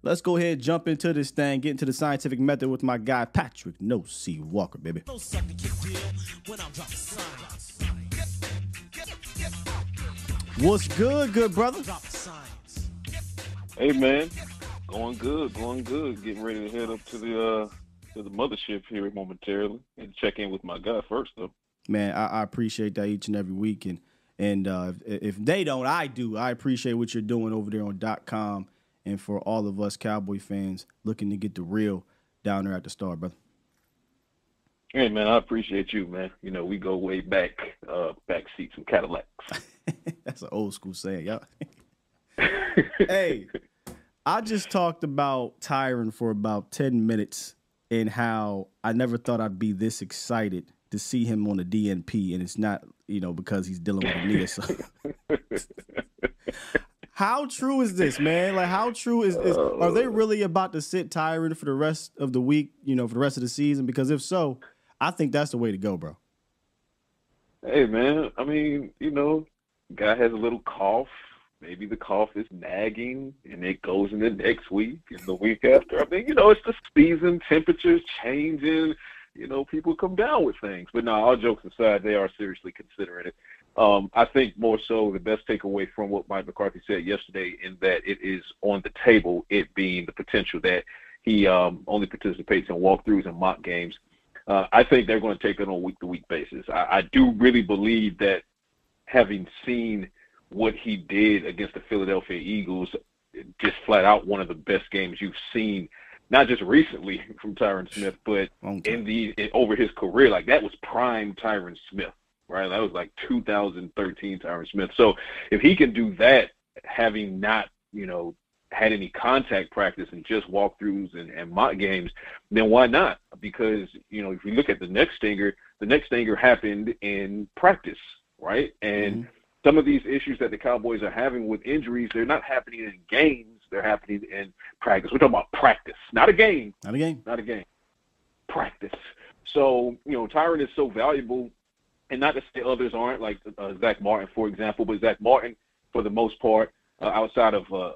Let's go ahead, jump into this thing, get into the scientific method with my guy Patrik. No C Walker, baby. What's good, good brother? Hey man, going good. Getting ready to head up to the mothership here momentarily and check in with my guy first though. Man, I appreciate that each and every week, and if they don't, I do. I appreciate what you're doing over there on .com, and for all of us Cowboy fans looking to get the real down there at the Star, brother. Hey man, I appreciate you, man. You know we go way back, back seats and Cadillacs. That's an old school saying, y'all. Hey, I just talked about Tyron for about 10 minutes and how I never thought I'd be this excited to see him on the DNP, and it's not, because he's dealing with a knee or something. How true is this, man? Like, how true is are they really about to sit Tyron for the rest of the week, for the rest of the season? Because if so, I think that's the way to go, bro. Hey man, I mean, guy has a little cough. Maybe the cough is nagging, and it goes into next week and the week after. I mean, it's the season, temperatures changing. People come down with things. But no, all jokes aside, they are seriously considering it. I think more so the best takeaway from what Mike McCarthy said yesterday in that it is on the table, it being the potential that he only participates in walkthroughs and mock games. I think they're going to take it on a week-to-week basis. I do really believe that having seen what he did against the Philadelphia Eagles, just flat out one of the best games you've seen, not just recently from Tyron Smith, but over his career. Like, that was prime Tyron Smith, right? That was like 2013 Tyron Smith. So if he can do that, having not, had any contact practice and just walkthroughs and mock games, then why not? Because, if you look at the neck stinger happened in practice, right? And some of these issues that the Cowboys are having with injuries, they're not happening in games. They're happening in practice. We're talking about practice, not a game. Not a game. Practice. So, Tyron is so valuable, and not to say others aren't, like Zach Martin, for example, but Zach Martin, for the most part, outside of a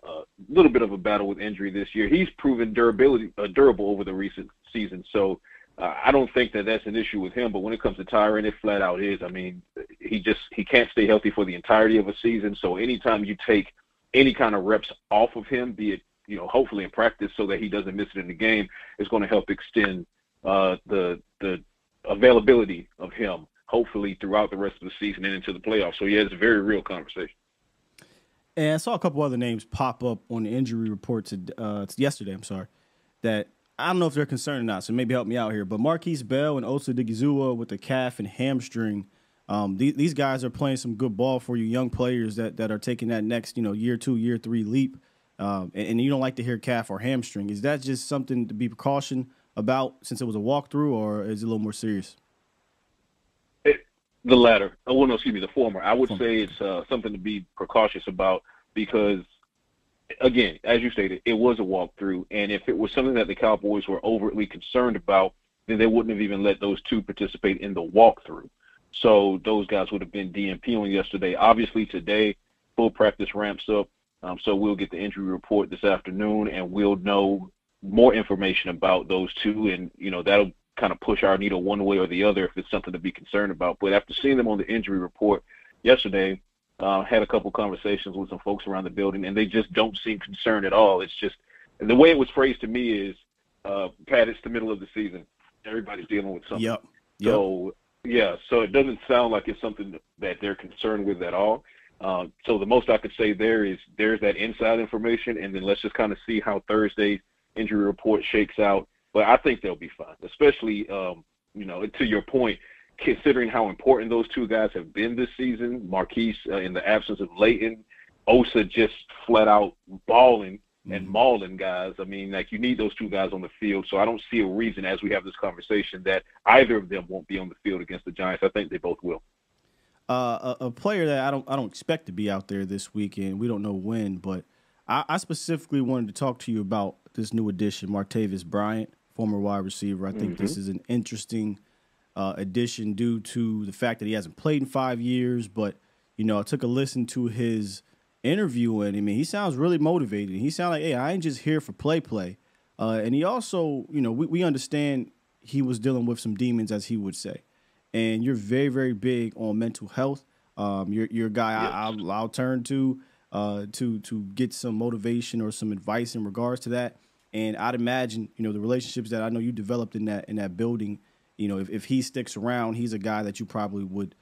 little bit of a battle with injury this year, he's proven durable over the recent season. So I don't think that that's an issue with him. But when it comes to Tyron, it flat out is. I mean, he can't stay healthy for the entirety of a season. So anytime you take any kind of reps off of him, be it, hopefully in practice so that he doesn't miss it in the game, it's going to help extend the availability of him, hopefully throughout the rest of the season and into the playoffs. So, yeah, it's a very real conversation. And I saw a couple other names pop up on the injury report yesterday, that I don't know if they're concerned or not, so maybe help me out here. But Marquise Bell and Osa Digizua with the calf and hamstring, these guys are playing some good ball for you, young players that are taking that next, year 2, year 3 leap. And you don't like to hear calf or hamstring. Is that just something to be precautioned about since it was a walkthrough, or is it a little more serious? The latter. Oh, no, excuse me, the former. I would say it's something to be precautious about because, again, as you stated, it was a walkthrough. And if it was something that the Cowboys were overtly concerned about, then they wouldn't have even let those two participate in the walkthrough. So those guys would have been DNP on yesterday. Obviously, today, full practice ramps up. So we'll get the injury report this afternoon, and we'll know more information about those two. And, that'll kind of push our needle one way or the other if it's something to be concerned about. But after seeing them on the injury report yesterday, had a couple conversations with some folks around the building, and they just don't seem concerned at all. It's just the way it was phrased to me is, Pat, it's the middle of the season. Everybody's dealing with something. Yep. So, yeah, so it doesn't sound like it's something that they're concerned with at all. So the most I could say there's that inside information, and then let's just kind of see how Thursday's injury report shakes out. But I think they'll be fine, especially, to your point, considering how important those two guys have been this season. Marquise, in the absence of Leighton, Osa just flat out balling and mauling guys. I mean, like, you need those two guys on the field. So I don't see a reason as we have this conversation that either of them won't be on the field against the Giants. I think they both will. A player that I don't expect to be out there this weekend, we don't know when, but I specifically wanted to talk to you about this new addition, Martavis Bryant, former wide receiver. I think this is an interesting addition due to the fact that he hasn't played in 5 years. But, I took a listen to his interviewing him, and he sounds really motivated. He sounds like, hey, I ain't just here for play. And he also, we understand he was dealing with some demons, as he would say. And you're very, very big on mental health. You're a guy Yes. I'll turn to get some motivation or some advice in regards to that. And I'd imagine, the relationships that I know you developed in that building, if he sticks around, he's a guy that you probably would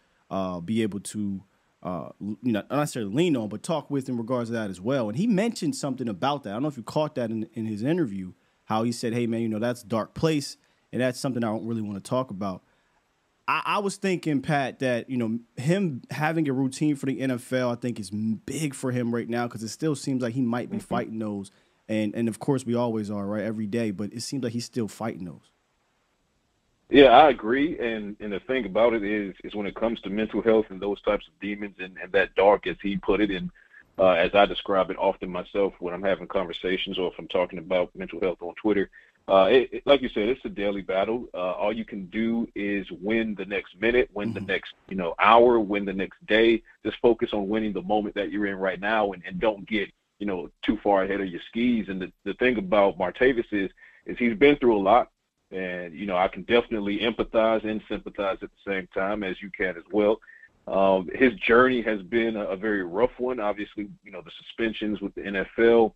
be able to, not necessarily lean on, but talk with in regards to that as well. And he mentioned something about that. I don't know if you caught that in his interview, how he said, hey, man, that's a dark place, and that's something I don't really want to talk about. I was thinking, Pat, that, him having a routine for the NFL, I think is big for him right now, because it still seems like he might be fighting those. And of course, we always are, right, every day, but it seems like he's still fighting those. Yeah, I agree. And the thing about it is when it comes to mental health and those types of demons and that dark, as he put it, and as I describe it often myself when I'm having conversations or if I'm talking about mental health on Twitter, like you said, it's a daily battle. All you can do is win the next minute, win the next hour, win the next day. Just focus on winning the moment that you're in right now, and don't get too far ahead of your skis. And the thing about Martavis is he's been through a lot, and I can definitely empathize and sympathize at the same time, as you can as well. His journey has been a very rough one. Obviously, the suspensions with the NFL.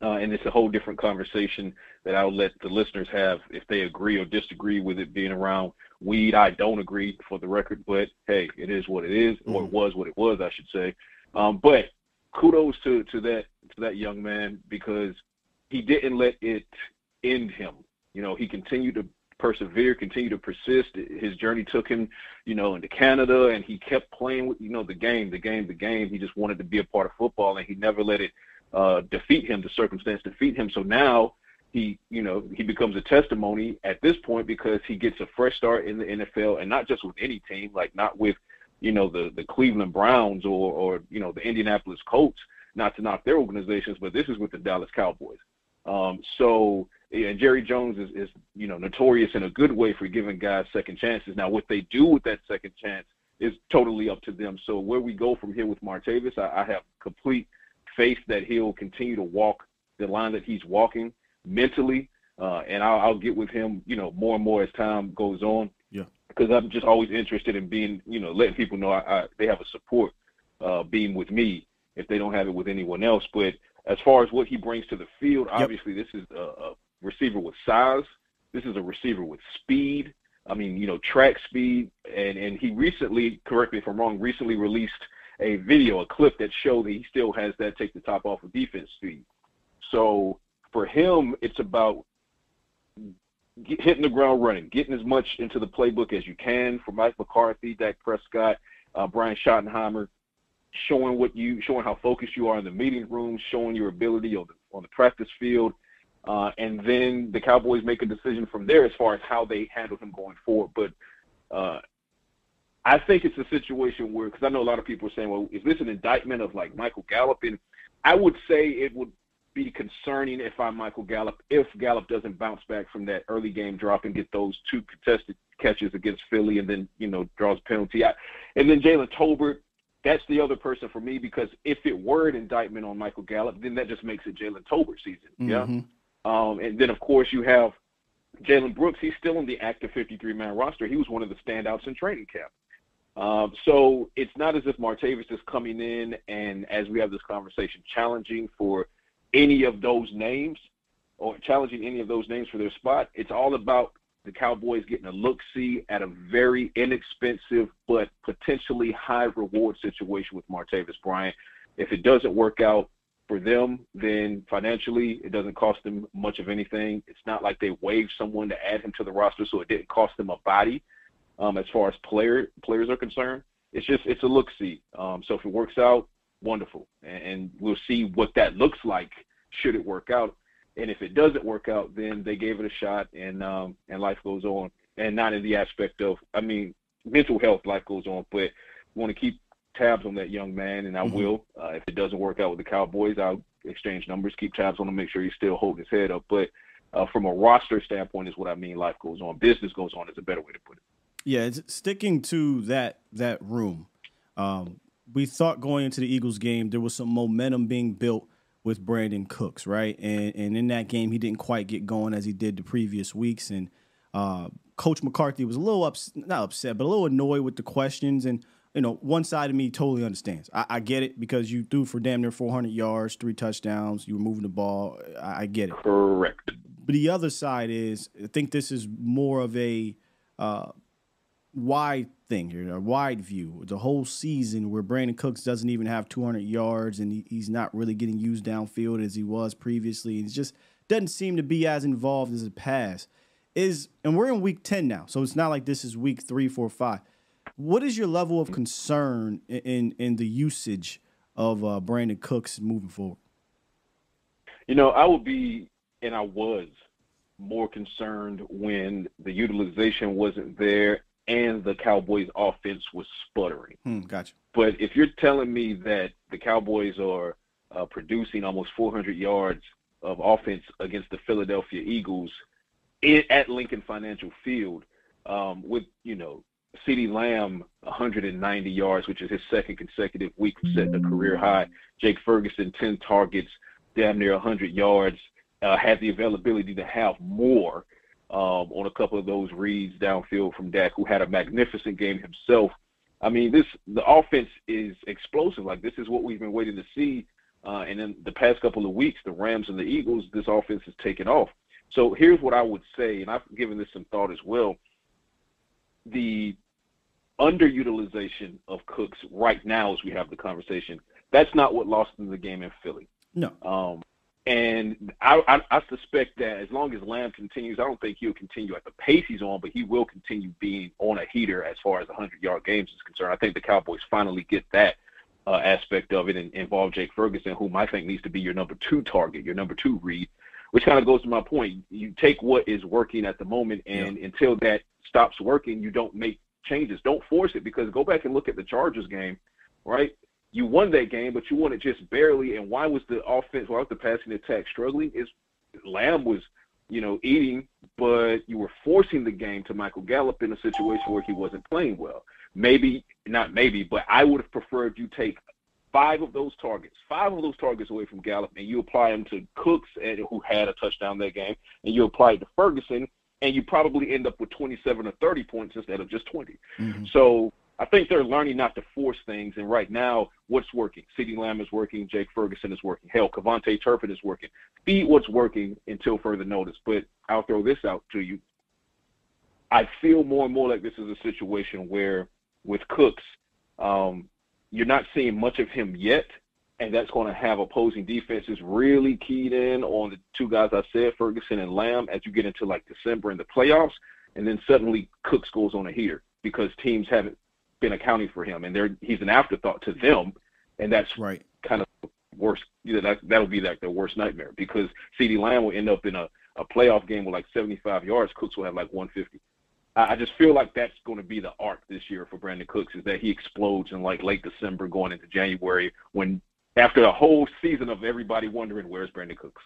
And it's a whole different conversation that I'll let the listeners have if they agree or disagree with it being around weed. I don't agree, for the record, but hey, it is what it is, or it was what it was, I should say. But kudos to that young man, because he didn't let it end him. He continued to persevere, continued to persist. His journey took him, into Canada, and he kept playing with, the game. He just wanted to be a part of football, and he never let it defeat him, the circumstance defeat him. So now he becomes a testimony at this point, because he gets a fresh start in the NFL, and not just with any team, like not with, the Cleveland Browns or the Indianapolis Colts, not to knock their organizations, but this is with the Dallas Cowboys. And Jerry Jones is notorious in a good way for giving guys second chances. Now, what they do with that second chance is totally up to them. So where we go from here with Martavis, I have complete faith that he'll continue to walk the line that he's walking mentally, and I'll get with him, more and more as time goes on. Yeah, because I'm just always interested in being, letting people know they have a support being with me if they don't have it with anyone else. But as far as what he brings to the field, obviously this is a receiver with size. This is a receiver with speed. I mean, track speed. And he recently, correct me if I'm wrong, recently released a clip that showed that he still has that take the top off of defense speed. So for him, it's about hitting the ground running, getting as much into the playbook as you can. For Mike McCarthy, Dak Prescott, Brian Schottenheimer, showing how focused you are in the meeting room, showing your ability on the practice field. And then the Cowboys make a decision from there as far as how they handle him going forward. But I think it's a situation where, because I know a lot of people are saying, well, is this an indictment of like Michael Gallup? And I would say it would be concerning if I'm Michael Gallup, if Gallup doesn't bounce back from that early game drop and get those 2 contested catches against Philly, and then, draws a penalty. And then Jalen Tolbert, that's the other person for me, because if it were an indictment on Michael Gallup, then that just makes it Jalen Tolbert season. Yeah. And then, of course, you have Jalen Brooks. He's still on the active 53-man roster. He was one of the standouts in training camp. So it's not as if Martavis is coming in and, as we have this conversation, challenging for any of those names or challenging any of those names for their spot. It's all about the Cowboys getting a look-see at a very inexpensive but potentially high-reward situation with Martavis Bryant. If it doesn't work out for them, then financially it doesn't cost them much of anything. It's not like they waived someone to add him to the roster, so it didn't cost them a body. As far as players are concerned, it's a look-see. So if it works out, wonderful, and we'll see what that looks like should it work out. And if it doesn't work out, then they gave it a shot, and life goes on. And not in the aspect of, mental health, life goes on. But we want to keep tabs on that young man, and I will. If it doesn't work out with the Cowboys, I'll exchange numbers, keep tabs on him, make sure he's still holding his head up. But from a roster standpoint is what I mean. Life goes on. Business goes on is a better way to put it. Yeah, it's sticking to that room. we thought going into the Eagles game there was some momentum being built with Brandin Cooks, right? And in that game he didn't quite get going as he did the previous weeks. And Coach McCarthy was a little not upset, but a little annoyed with the questions. And one side of me totally understands. I get it because you threw for damn near 400 yards, 3 touchdowns, you were moving the ball. I get it. Correct. But the other side is, I think this is more of a wide thing here, a wide view. The whole season where Brandin Cooks doesn't even have 200 yards and he's not really getting used downfield as he was previously. And it just doesn't seem to be as involved as the past. And we're in week 10 now, so it's not like this is week 3, 4, 5. What is your level of concern in the usage of Brandin Cooks moving forward? I would be, and I was, more concerned when the utilization wasn't there and the Cowboys' offense was sputtering. Gotcha. But if you're telling me that the Cowboys are producing almost 400 yards of offense against the Philadelphia Eagles at Lincoln Financial Field, with, CeeDee Lamb 190 yards, which is his second consecutive week of setting a career high. Jake Ferguson 10 targets, damn near 100 yards, had the availability to have more on a couple of those reads downfield from Dak, who had a magnificent game himself. I mean, the offense is explosive. Like, this is what we've been waiting to see. And in the past couple of weeks, the Rams and the Eagles, this offense has taken off. So here's what I would say, and I've given this some thought as well. The underutilization of Cooks right now as we have the conversation, that's not what lost them the game in Philly. No. And I suspect that as long as Lamb continues, I don't think he'll continue at the pace he's on, but he will continue being on a heater as far as 100-yard games is concerned. I think the Cowboys finally get that aspect of it and involve Jake Ferguson, whom I think needs to be your number 2 target, your number 2 read, which kind of goes to my point. You take what is working at the moment, and until that stops working, you don't make changes. Don't force it, because go back and look at the Chargers game, right? You won that game, but you won it just barely. And why was the passing attack struggling? Lamb was, eating, but you were forcing the game to Michael Gallup in a situation where he wasn't playing well. But I would have preferred you take 5 of those targets away from Gallup, and you apply them to Cooks, who had a touchdown that game, and you apply it to Ferguson, and you probably end up with 27 or 30 points instead of just 20. Mm-hmm. So I think they're learning not to force things, and right now, what's working? CeeDee Lamb is working. Jake Ferguson is working. Hell, KaVontae Turpin is working. Feed what's working until further notice. But I'll throw this out to you. I feel more and more like this is a situation where, with Cooks, you're not seeing much of him yet, and that's going to have opposing defenses really keyed in on the 2 guys I said, Ferguson and Lamb, as you get into, like, December and the playoffs, and then suddenly Cooks goes on a heater because teams haven't been accounting for him, and he's an afterthought to them, and that's right. Kind of worse. That'll be like their worst nightmare, because CeeDee Lamb will end up in a playoff game with like 75 yards. Cooks will have like 150. I just feel like that's going to be the arc this year for Brandin Cooks, is that he explodes in like late December going into January, when after a whole season of everybody wondering, where's Brandin Cooks?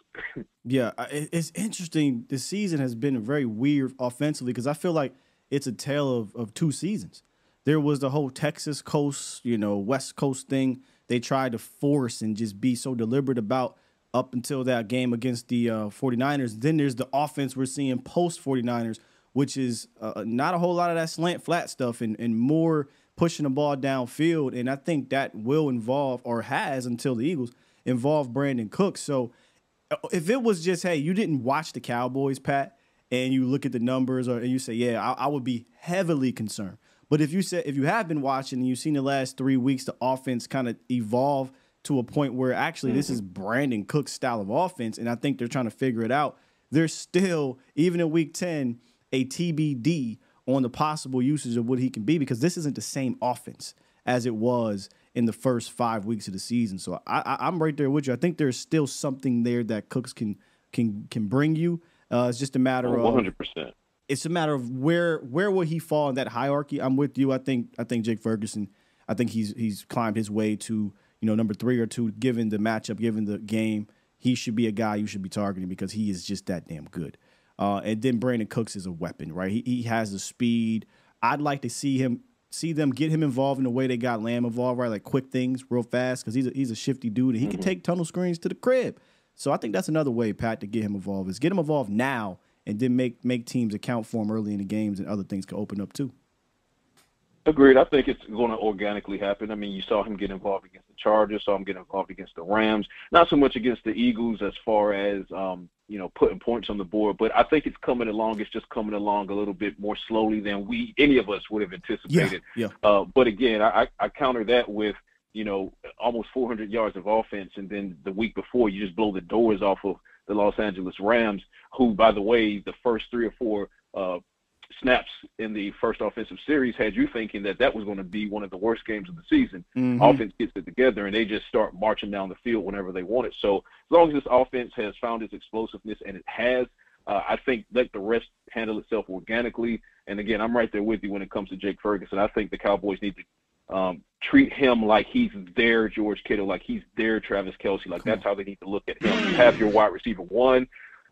Yeah, it's interesting. This season has been very weird offensively, because I feel like it's a tale of 2 seasons. There was the whole Texas coast, West Coast thing they tried to force and just be so deliberate about up until that game against the 49ers. Then there's the offense we're seeing post-49ers, which is not a whole lot of that slant flat stuff and more pushing the ball downfield. And I think that will involve, or has until the Eagles, involve Brandin Cooks. So if it was just, hey, you didn't watch the Cowboys, Pat, and you look at the numbers and you say, yeah, I would be heavily concerned. But if you have been watching and you've seen the last 3 weeks, the offense kind of evolve to a point where actually this is Brandin Cooks' style of offense, and I think they're trying to figure it out. There's still, even in week 10, a TBD on the possible usage of what he can be, because this isn't the same offense as it was in the first 5 weeks of the season. So I'm right there with you. I think there's still something there that Cooks can bring you. It's just a matter of 100%. It's a matter of where will he fall in that hierarchy. I'm with you. I think Jake Ferguson, I think he's climbed his way to number 3 or 2, given the matchup, given the game. He should be a guy you should be targeting, because he is just that damn good. And then Brandin Cooks is a weapon, right? He has the speed. I'd like to see him see them get him involved in the way they got Lamb involved, right? Like quick things real fast because he's a shifty dude and he can take tunnel screens to the crib. So I think that's another way, Pat, to get him involved is get him involved now and then make teams account for him early in the games and other things can open up too. Agreed. I think it's going to organically happen. I mean, you saw him get involved against the Chargers, saw him get involved against the Rams, not so much against the Eagles as far as, putting points on the board. But I think it's coming along. It's just coming along a little bit more slowly than any of us would have anticipated. Yeah. But again, I counter that with, almost 400 yards of offense. And then the week before, you just blow the doors off of the Los Angeles Rams, who, by the way, the first 3 or 4 snaps in the first offensive series had you thinking that was going to be one of the worst games of the season. Offense gets it together, and they just start marching down the field whenever they want it. So as long as this offense has found its explosiveness, and it has, I think let the rest handle itself organically. And, again, I'm right there with you when it comes to Jake Ferguson. I think the Cowboys need to treat him like he's their George Kittle, like he's their Travis Kelce. Like that's how they need to look at him. You have your wide receiver 1,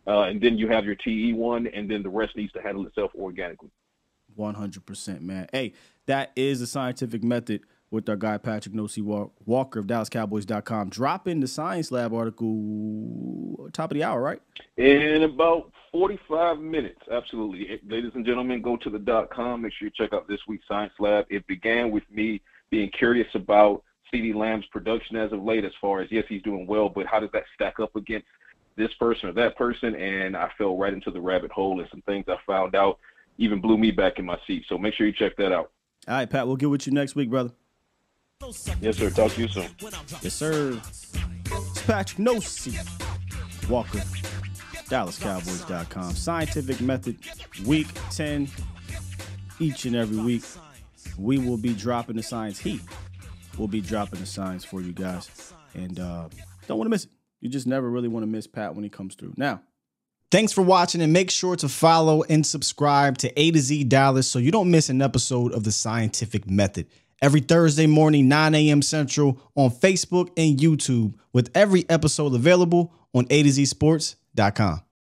and then you have your TE1, and then the rest needs to handle itself organically. 100%, man. Hey, that is the scientific method with our guy Patrik Walker of DallasCowboys.com. Dropping the Science Lab article top of the hour, right? In about 45 minutes, absolutely. Ladies and gentlemen, go to the .com. Make sure you check out this week's Science Lab. It began with me being curious about CeeDee Lamb's production as of late, as far as, yes, he's doing well, but how does that stack up against this person or that person? And I fell right into the rabbit hole, and some things I found out even blew me back in my seat. So make sure you check that out. All right, Pat, we'll get with you next week, brother. Yes, sir. Talk to you soon. Yes, sir. It's Patrik Walker, DallasCowboys.com. Scientific method, week 10, each and every week. We will be dropping the science. He will be dropping the science for you guys. And don't want to miss it. You just never really want to miss Pat when he comes through. Now, thanks for watching, and make sure to follow and subscribe to A to Z Dallas so you don't miss an episode of The Scientific Method. Every Thursday morning, 9 a.m. Central on Facebook and YouTube, with every episode available on A to Z Sports.com.